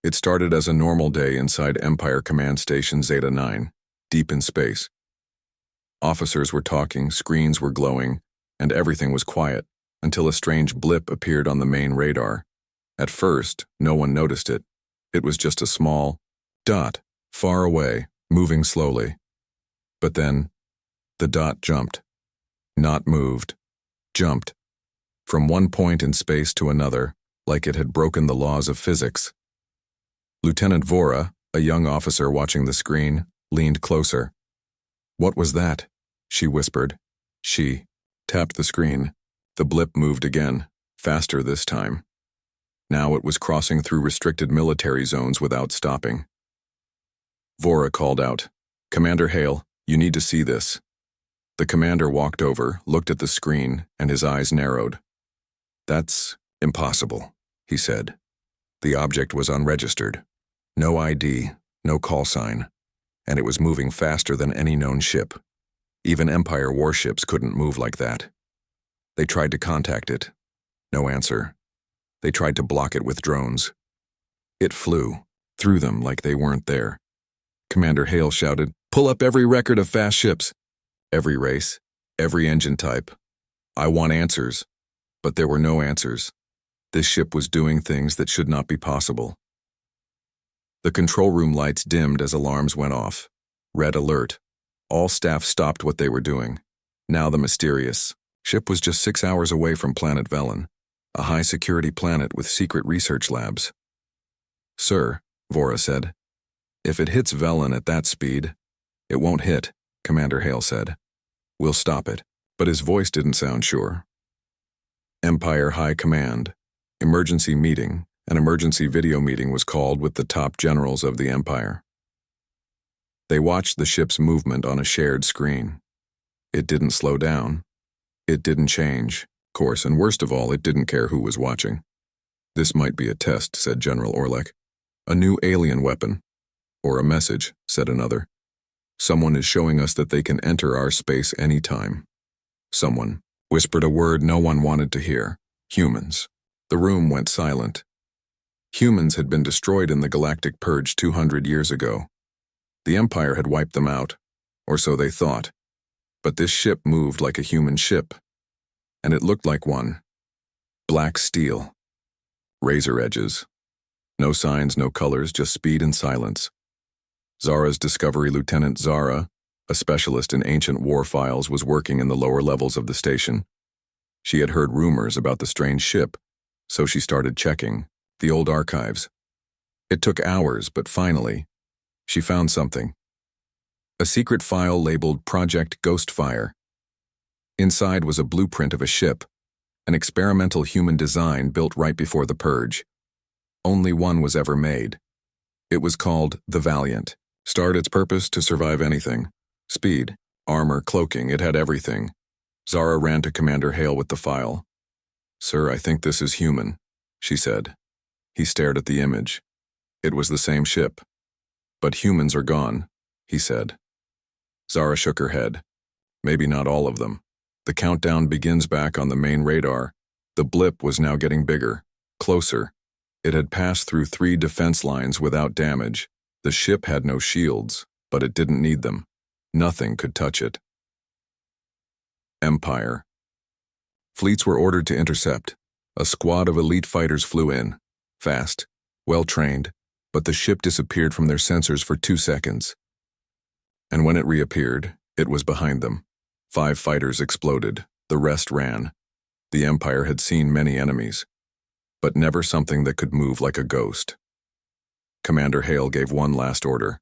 It started as a normal day inside Empire Command Station Zeta 9, deep in space. Officers were talking, screens were glowing, and everything was quiet, until a strange blip appeared on the main radar. At first, no one noticed it. It was just a small dot, far away, moving slowly. But then, the dot jumped. Not moved. Jumped. From one point in space to another, like it had broken the laws of physics. Lieutenant Vora, a young officer watching the screen, leaned closer. "What was that?" she whispered. She tapped the screen. The blip moved again, faster this time. Now it was crossing through restricted military zones without stopping. Vora called out, "Commander Hale, you need to see this." The commander walked over, looked at the screen, and his eyes narrowed. "That's impossible," he said. The object was unregistered. No ID, no call sign, and it was moving faster than any known ship. Even Empire warships couldn't move like that. They tried to contact it. No answer. They tried to block it with drones. It flew, through them like they weren't there. Commander Hale shouted, "Pull up every record of fast ships. Every race, every engine type. I want answers." But there were no answers. This ship was doing things that should not be possible. The control room lights dimmed as alarms went off. Red alert. All staff stopped what they were doing. Now the mysterious ship was just 6 hours away from planet Velen, a high-security planet with secret research labs. "Sir," Vora said, "if it hits Velen at that speed—" "It won't hit," Commander Hale said. "We'll stop it." But his voice didn't sound sure. Empire High Command. Emergency meeting. An emergency video meeting was called with the top generals of the Empire. They watched the ship's movement on a shared screen. It didn't slow down. It didn't change, of course, and worst of all, it didn't care who was watching. "This might be a test," said General Orlek. "A new alien weapon." "Or a message," said another. "Someone is showing us that they can enter our space anytime." Someone whispered a word no one wanted to hear. "Humans." The room went silent. Humans had been destroyed in the Galactic Purge 200 years ago. The Empire had wiped them out, or so they thought. But this ship moved like a human ship, and it looked like one. Black steel. Razor edges. No signs, no colors, just speed and silence. Zara's Discovery Lieutenant Zara, a specialist in ancient war files, was working in the lower levels of the station. She had heard rumors about the strange ship, so she started checking the old archives. It took hours, but finally, she found something. A secret file labeled Project Ghostfire. Inside was a blueprint of a ship, an experimental human design built right before the Purge. Only one was ever made. It was called the Valiant. Its purpose to survive anything. Speed, armor, cloaking, it had everything. Zara ran to Commander Hale with the file. "Sir, I think this is human," she said. He stared at the image. It was the same ship. "But humans are gone," he said. Zara shook her head. "Maybe not all of them. The countdown begins back on the main radar." The blip was now getting bigger, closer. It had passed through 3 defense lines without damage. The ship had no shields, but it didn't need them. Nothing could touch it. Empire. Fleets were ordered to intercept. A squad of elite fighters flew in. Fast, well-trained, but the ship disappeared from their sensors for 2 seconds. And when it reappeared, it was behind them. 5 fighters exploded. The rest ran. The Empire had seen many enemies, but never something that could move like a ghost. Commander Hale gave one last order.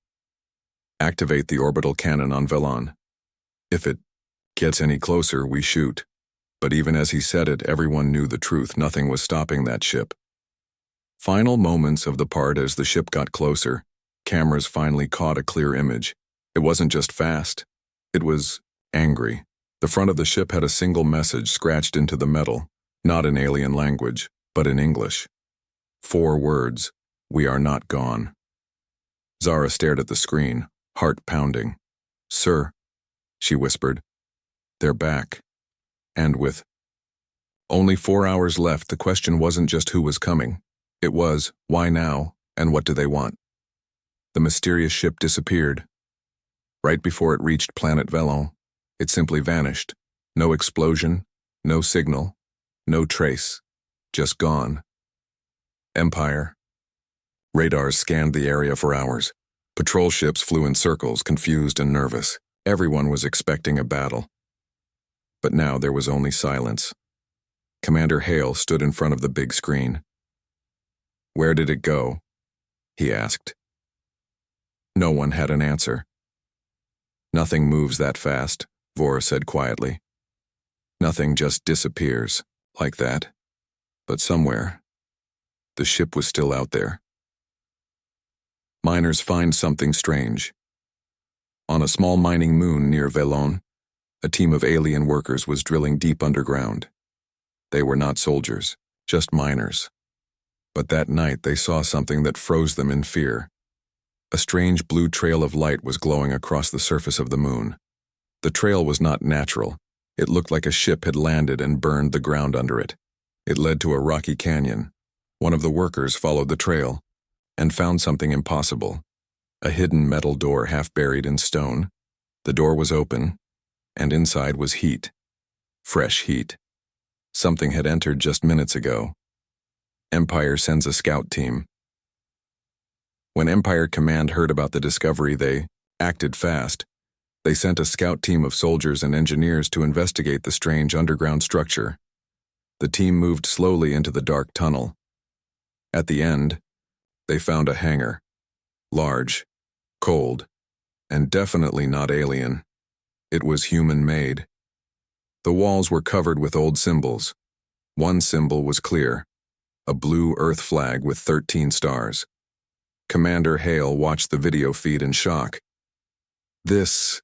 "Activate the orbital cannon on Velen. If it gets any closer, we shoot." But even as he said it, everyone knew the truth. Nothing was stopping that ship. Final moments of the part as the ship got closer, cameras finally caught a clear image. It wasn't just fast. It was angry. The front of the ship had a single message scratched into the metal, not in alien language, but in English. 4 words, "We are not gone." Zara stared at the screen, heart pounding. "Sir," she whispered, "they're back." And with only 4 hours left, the question wasn't just who was coming. It was, why now, And what do they want? The mysterious ship disappeared. Right before it reached planet Velon, it simply vanished. No explosion, no signal, no trace, just gone. Empire. Radars scanned the area for hours. Patrol ships flew in circles, confused and nervous. Everyone was expecting a battle. But now there was only silence. Commander Hale stood in front of the big screen. "Where did it go?" he asked. No one had an answer. "Nothing moves that fast," Vora said quietly. "Nothing just disappears, like that. But somewhere, the ship was still out there." Miners find something strange. On a small mining moon near Velon, a team of alien workers was drilling deep underground. They were not soldiers, just miners. But that night they saw something that froze them in fear. A strange blue trail of light was glowing across the surface of the moon. The trail was not natural. It looked like a ship had landed and burned the ground under it. It led to a rocky canyon. One of the workers followed the trail and found something impossible. A hidden metal door half buried in stone. The door was open, and inside was heat. Fresh heat. Something had entered just minutes ago. Empire sends a scout team. When Empire Command heard about the discovery, they acted fast. They sent a scout team of soldiers and engineers to investigate the strange underground structure. The team moved slowly into the dark tunnel. At the end, they found a hangar. Large, cold, and definitely not alien. It was human-made. The walls were covered with old symbols. One symbol was clear, a blue Earth flag with 13 stars. Commander Hale watched the video feed in shock. This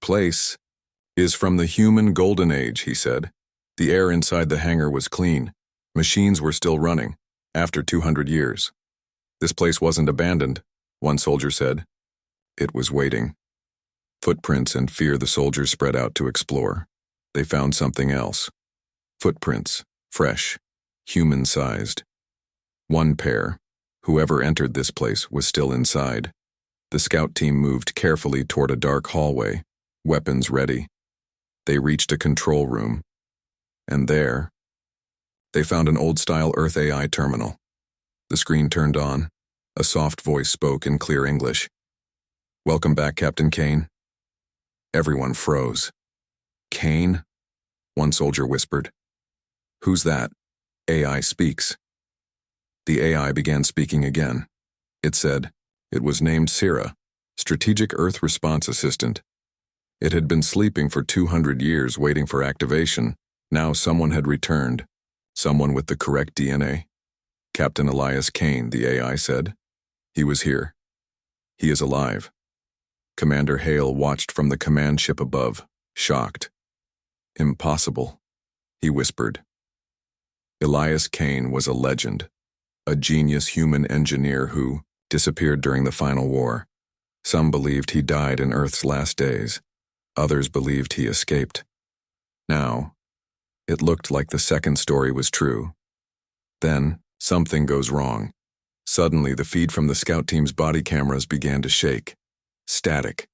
place is from the human golden age," he said. The air inside the hangar was clean. Machines were still running, after 200 years. "This place wasn't abandoned," one soldier said. "It was waiting." Footprints and fear the soldiers spread out to explore. They found something else. Footprints, fresh, human-sized. One pair. Whoever entered this place was still inside. The scout team moved carefully toward a dark hallway, weapons ready. They reached a control room. And there, they found an old-style Earth AI terminal. The screen turned on. A soft voice spoke in clear English. "Welcome back, Captain Kane." Everyone froze. "Kane?" one soldier whispered. "Who's that?" "AI speaks." The AI began speaking again. It said, it was named Sira, Strategic Earth Response Assistant. It had been sleeping for 200 years waiting for activation. Now someone had returned, someone with the correct DNA. "Captain Elias Kane," the AI said. "He was here. He is alive." Commander Hale watched from the command ship above, shocked. "Impossible," he whispered. Elias Kane was a legend, a genius human engineer who disappeared during the final war. Some believed he died in Earth's last days. Others believed he escaped. Now, it looked like the second story was true. Then, something goes wrong. Suddenly, the feed from the scout team's body cameras began to shake. Static.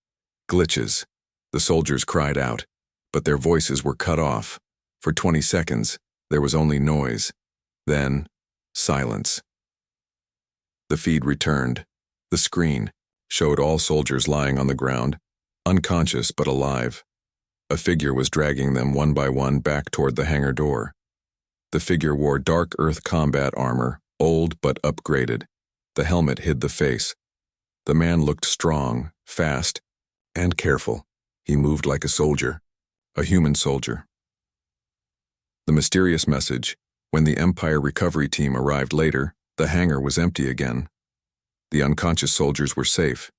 Glitches. The soldiers cried out, but their voices were cut off. For 20 seconds, there was only noise. Then, silence. The feed returned. The screen showed all soldiers lying on the ground, unconscious but alive. A figure was dragging them one by one back toward the hangar door. The figure wore dark Earth combat armor, old but upgraded. The helmet hid the face. The man looked strong, fast, and careful. He moved like a soldier, a human soldier. The mysterious message: when the Empire recovery team arrived later, the hangar was empty again. The unconscious soldiers were safe.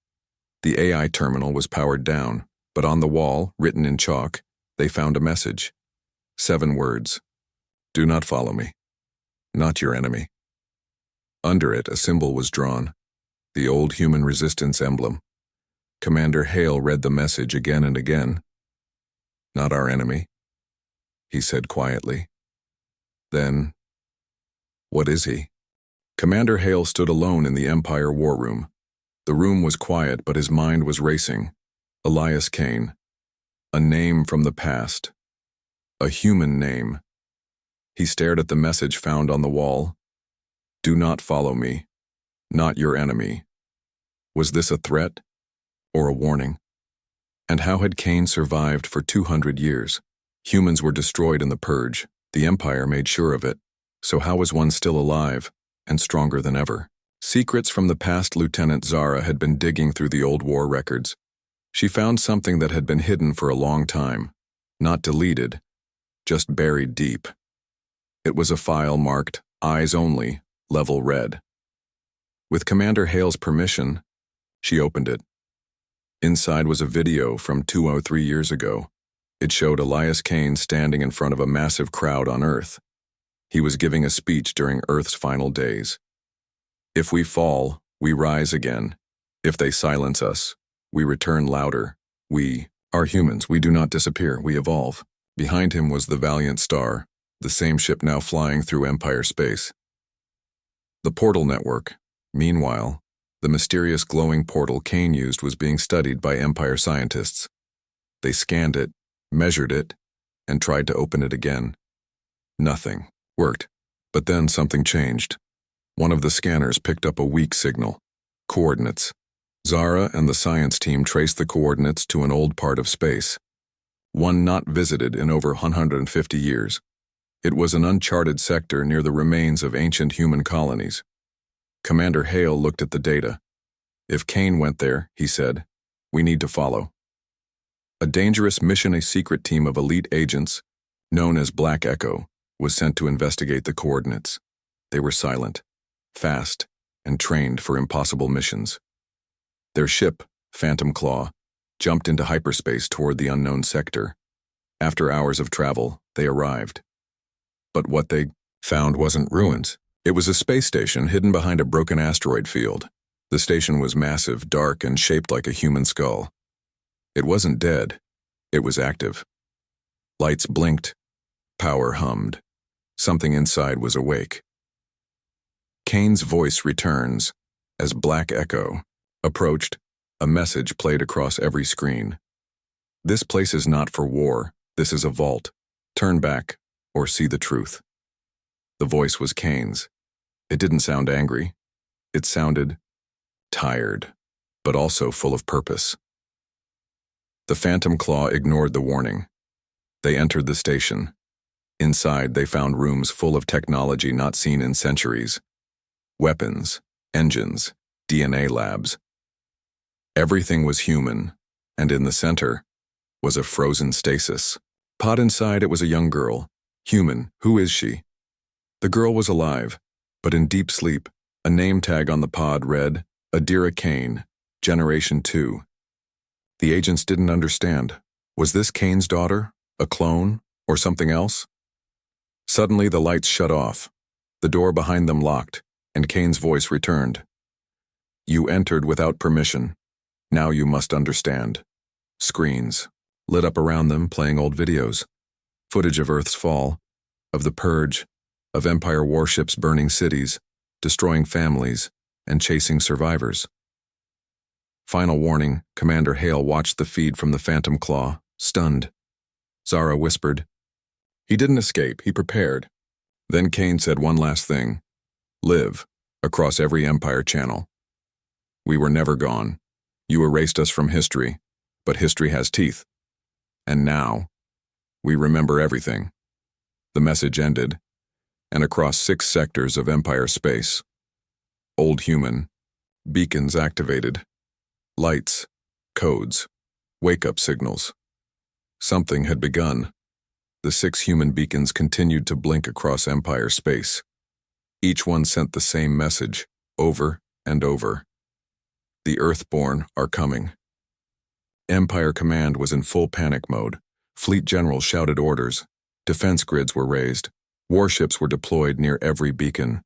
The AI terminal was powered down, but on the wall, written in chalk, they found a message. 7 words. "Do not follow me. Not your enemy." Under it, a symbol was drawn, the old human resistance emblem. Commander Hale read the message again and again. "Not our enemy," he said quietly. Then, "What is he?" Commander Hale stood alone in the Empire war room. The room was quiet, but his mind was racing. Elias Kane. A name from the past. A human name. He stared at the message found on the wall. Do not follow me. Not your enemy. Was this a threat? Or a warning? And how had Kane survived for 200 years? Humans were destroyed in the Purge. The Empire made sure of it. So how was one still alive, and stronger than ever? Secrets from the past. Lieutenant Zara had been digging through the old war records. She found something that had been hidden for a long time. Not deleted, just buried deep. It was a file marked, Eyes Only, Level Red. With Commander Hale's permission, she opened it. Inside was a video from 203 years ago. It showed Elias Kane standing in front of a massive crowd on Earth. He was giving a speech during Earth's final days. If we fall, we rise again. If they silence us, we return louder. We are humans. We do not disappear. We evolve. Behind him was the Valiant Star, the same ship now flying through Empire space. The portal network. Meanwhile, the mysterious glowing portal Kane used was being studied by Empire scientists. They scanned it, measured it, and tried to open it again. Nothing worked. But then something changed. One of the scanners picked up a weak signal. Coordinates. Zara and the science team traced the coordinates to an old part of space. One not visited in over 150 years. It was an uncharted sector near the remains of ancient human colonies. Commander Hale looked at the data. If Kane went there, he said, we need to follow. A dangerous mission. A secret team of elite agents, known as Black Echo, was sent to investigate the coordinates. They were silent, fast, and trained for impossible missions. Their ship, Phantom Claw, jumped into hyperspace toward the unknown sector. After hours of travel, they arrived. But what they found wasn't ruins. It was a space station hidden behind a broken asteroid field. The station was massive, dark, and shaped like a human skull. It wasn't dead. It was active. Lights blinked. Power hummed. Something inside was awake. Kane's voice returns as Black Echo approached. A message played across every screen. This place is not for war. This is a vault. Turn back or see the truth. The voice was Kane's. It didn't sound angry. It sounded tired, but also full of purpose. The Phantom Claw ignored the warning. They entered the station. Inside, they found rooms full of technology not seen in centuries. Weapons, engines, DNA labs. Everything was human, and in the center was a frozen stasis. Pod inside it was a young girl. Human, who is she? The girl was alive, but in deep sleep. A name tag on the pod read, Adira Kane, Generation 2. The agents didn't understand. Was this Kane's daughter, a clone, or something else? Suddenly the lights shut off. The door behind them locked, and Kane's voice returned. You entered without permission. Now you must understand. Screens lit up around them, playing old videos. Footage of Earth's fall, of the Purge, of Empire warships burning cities, destroying families, and chasing survivors. Final warning, Commander Hale watched the feed from the Phantom Claw, stunned. Zara whispered. He didn't escape, he prepared. Then Kane said one last thing. Live, across every Empire channel. We were never gone. You erased us from history, but history has teeth. And now, we remember everything. The message ended, and across 6 sectors of Empire space. Old human, beacons activated, lights, codes, wake-up signals. Something had begun. The 6 human beacons continued to blink across Empire space. Each one sent the same message, over and over. The Earthborn are coming. Empire Command was in full panic mode. Fleet generals shouted orders. Defense grids were raised. Warships were deployed near every beacon.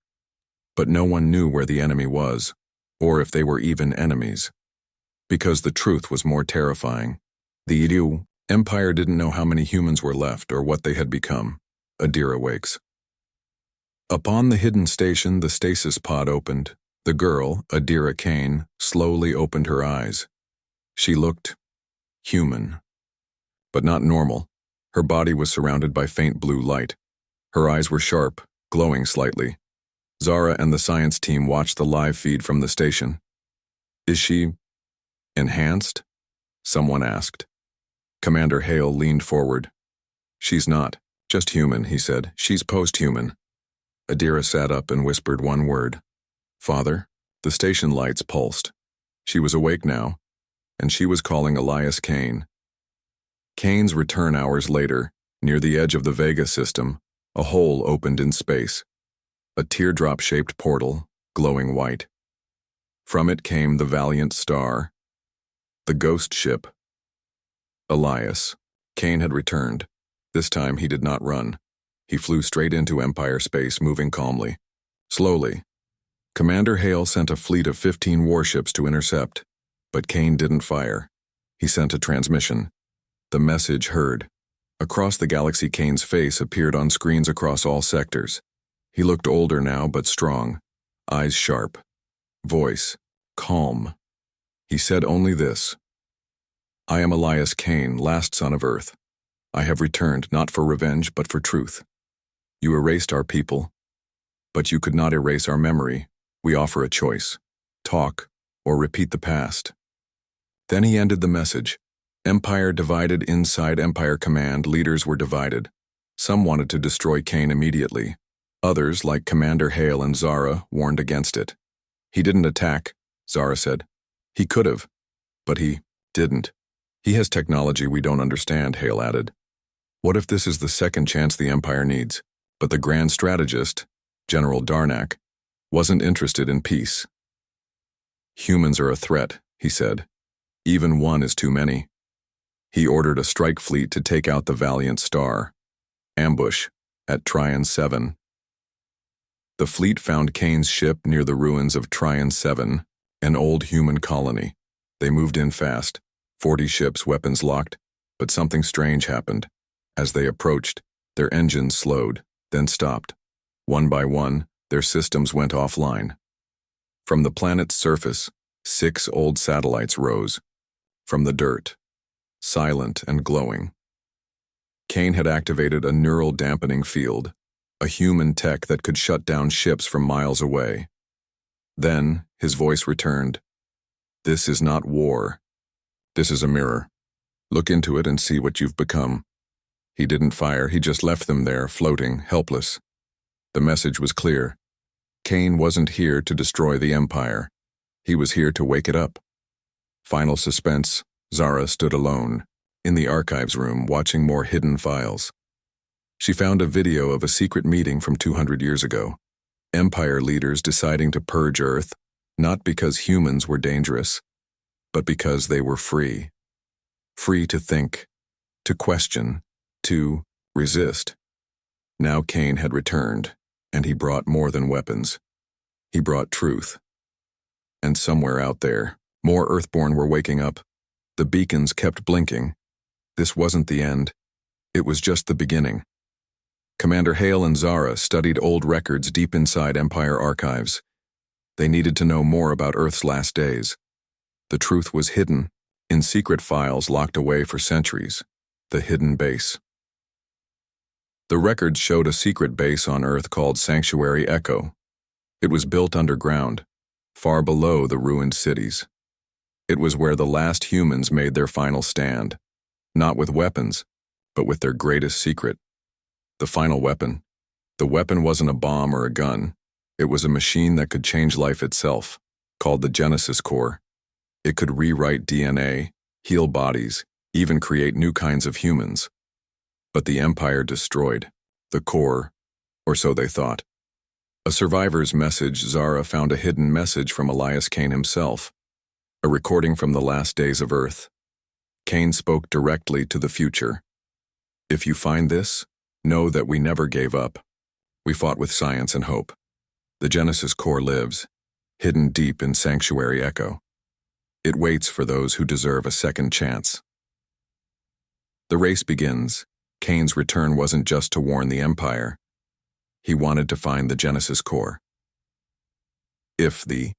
But no one knew where the enemy was, or if they were even enemies. Because the truth was more terrifying. The Idu Empire didn't know how many humans were left or what they had become. Adira wakes. Upon the hidden station, the stasis pod opened. The girl, Adira Kane, slowly opened her eyes. She looked human, but not normal. Her body was surrounded by faint blue light. Her eyes were sharp, glowing slightly. Zara and the science team watched the live feed from the station. "Is she enhanced?" someone asked. Commander Hale leaned forward. "She's not, just human," he said. "She's post-human." Adira sat up and whispered one word. "Father?" The station lights pulsed. She was awake now, and she was calling Elias Kane. Kane's return hours later, near the edge of the Vega system, a hole opened in space. A teardrop-shaped portal, glowing white. From it came the Valiant Star, the ghost ship. Elias. Kane had returned. This time he did not run. He flew straight into Empire space, moving calmly. Slowly. Commander Hale sent a fleet of 15 warships to intercept, but Kane didn't fire. He sent a transmission. The message heard. Across the galaxy, Kane's face appeared on screens across all sectors. He looked older now, but strong. Eyes sharp. Voice calm. He said only this: "I am Elias Kane, last son of Earth. I have returned, not for revenge, but for truth. You erased our people, but you could not erase our memory. We offer a choice: talk or repeat the past." Then he ended the message. Empire divided. Inside Empire Command, leaders were divided. Some wanted to destroy Kane immediately. Others, like Commander Hale and Zara, warned against it. "He didn't attack," Zara said. "He could have, but he didn't. He has technology we don't understand," Hale added. "What if this is the second chance the Empire needs?" But the Grand Strategist, General Darnak, wasn't interested in peace. "Humans are a threat," he said. "Even one is too many." He ordered a strike fleet to take out the Valiant Star. Ambush at Tryon 7. The fleet found Kane's ship near the ruins of Tryon 7, an old human colony. They moved in fast, 40 ships, weapons locked, but something strange happened. As they approached, their engines slowed, then stopped. One by one, their systems went offline. From the planet's surface, 6 old satellites rose. From the dirt, silent and glowing. Kane had activated a neural dampening field, a human tech that could shut down ships from miles away. Then, his voice returned. "This is not war. This is a mirror. Look into it and see what you've become." He didn't fire, he just left them there, floating, helpless. The message was clear. Kane wasn't here to destroy the Empire. He was here to wake it up. Final suspense. Zara stood alone, in the archives room, watching more hidden files. She found a video of a secret meeting from 200 years ago. Empire leaders deciding to purge Earth, not because humans were dangerous, but because they were free. Free to think, to question, to resist. Now Kane had returned, and he brought more than weapons. He brought truth. And somewhere out there, more Earthborn were waking up. The beacons kept blinking. This wasn't the end. It was just the beginning. Commander Hale and Zara studied old records deep inside Empire archives. They needed to know more about Earth's last days. The truth was hidden, in secret files locked away for centuries. The hidden base. The records showed a secret base on Earth called Sanctuary Echo. It was built underground, far below the ruined cities. It was where the last humans made their final stand, not with weapons, but with their greatest secret. The final weapon. The weapon wasn't a bomb or a gun. It was a machine that could change life itself, called the Genesis Core. It could rewrite DNA, heal bodies, even create new kinds of humans. But the Empire destroyed the core, or so they thought. A survivor's message. Zara found a hidden message from Elias Kane himself, a recording from the last days of Earth. Kane spoke directly to the future. "If you find this, know that we never gave up. We fought with science and hope. The Genesis Core lives, hidden deep in Sanctuary Echo. It waits for those who deserve a second chance." The race begins. Kane's return wasn't just to warn the Empire. He wanted to find the Genesis core. If the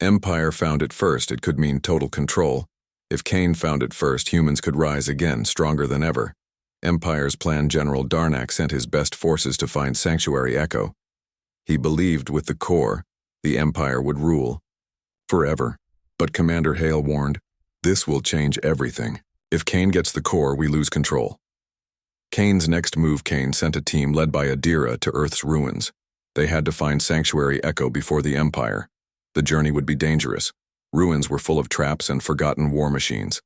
Empire found it first, it could mean total control. If Kane found it first, humans could rise again, stronger than ever. Empire's plan General Darnak sent his best forces to find Sanctuary Echo. He believed with the core, the Empire would rule forever. But Commander Hale warned, this will change everything. If Kane gets the core, we lose control. Kane's next move, Kane sent a team led by Adira to Earth's ruins. They had to find Sanctuary Echo before the Empire. The journey would be dangerous. Ruins were full of traps and forgotten war machines.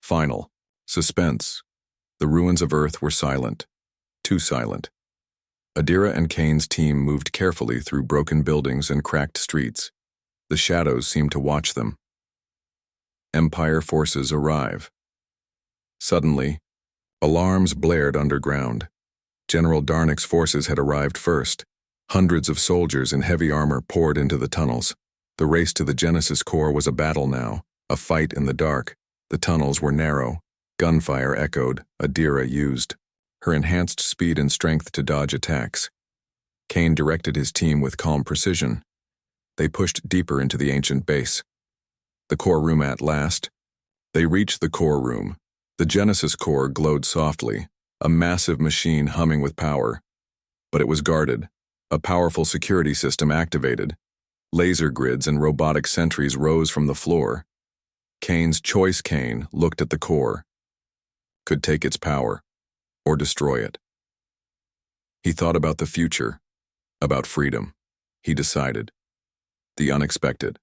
Final. Suspense. The ruins of Earth were silent. Too silent. Adira and Kane's team moved carefully through broken buildings and cracked streets. The shadows seemed to watch them. Empire forces arrive. Suddenly, alarms blared underground. General Darnak's forces had arrived first. Hundreds of soldiers in heavy armor poured into the tunnels. The race to the Genesis core was a battle now, a fight in the dark. The tunnels were narrow. Gunfire echoed. Adira used her enhanced speed and strength to dodge attacks. Kane directed his team with calm precision. They pushed deeper into the ancient base. The core room at last. They reached the core room. The Genesis core glowed softly, a massive machine humming with power. But it was guarded. A powerful security system activated. Laser grids and robotic sentries rose from the floor. Kane's choice, Kane, looked at the core. Could take its power, or destroy it. He thought about the future, about freedom. He decided. The unexpected.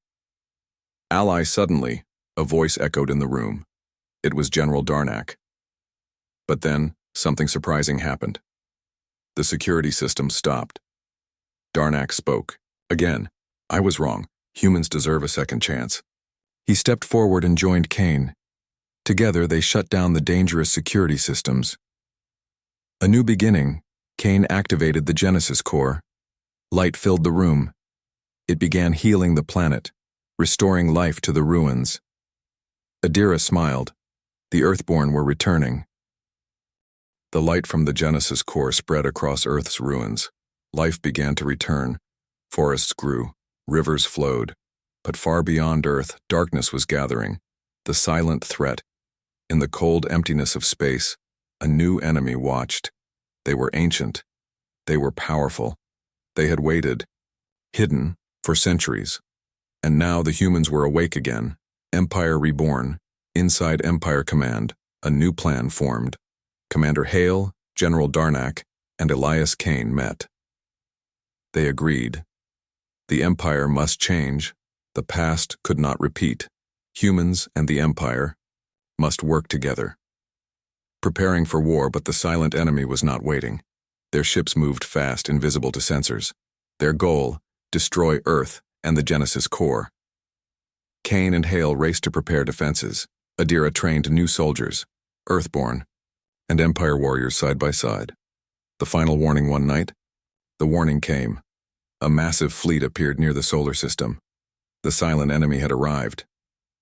Ally suddenly, a voice echoed in the room. It was General Darnak. But then, something surprising happened. The security system stopped. Darnak spoke. Again, I was wrong. Humans deserve a second chance. He stepped forward and joined Kane. Together, they shut down the dangerous security systems. A new beginning. Kane activated the Genesis core. Light filled the room. It began healing the planet, restoring life to the ruins. Adira smiled. The Earthborn were returning. The light from the Genesis core spread across Earth's ruins. Life began to return. Forests grew. Rivers flowed. But far beyond Earth, darkness was gathering. The silent threat. In the cold emptiness of space, a new enemy watched. They were ancient. They were powerful. They had waited, hidden, for centuries. And now the humans were awake again. Empire reborn. Inside Empire Command, a new plan formed. Commander Hale, General Darnak, and Elias Kane met. They agreed. The Empire must change. The past could not repeat. Humans and the Empire must work together. Preparing for war, but the silent enemy was not waiting. Their ships moved fast, invisible to sensors. Their goal, destroy Earth and the Genesis core. Kane and Hale raced to prepare defenses. Adira trained new soldiers, Earthborn, and Empire warriors side by side. The final warning one night? The warning came. A massive fleet appeared near the solar system. The silent enemy had arrived.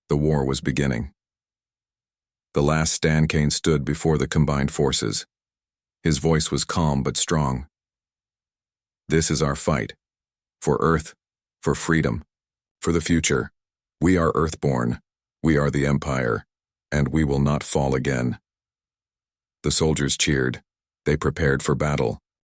The war was beginning. The last stand, Kane stood before the combined forces. His voice was calm but strong. This is our fight. For Earth, for freedom, for the future. We are Earthborn. We are the Empire, and we will not fall again. The soldiers cheered. They prepared for battle.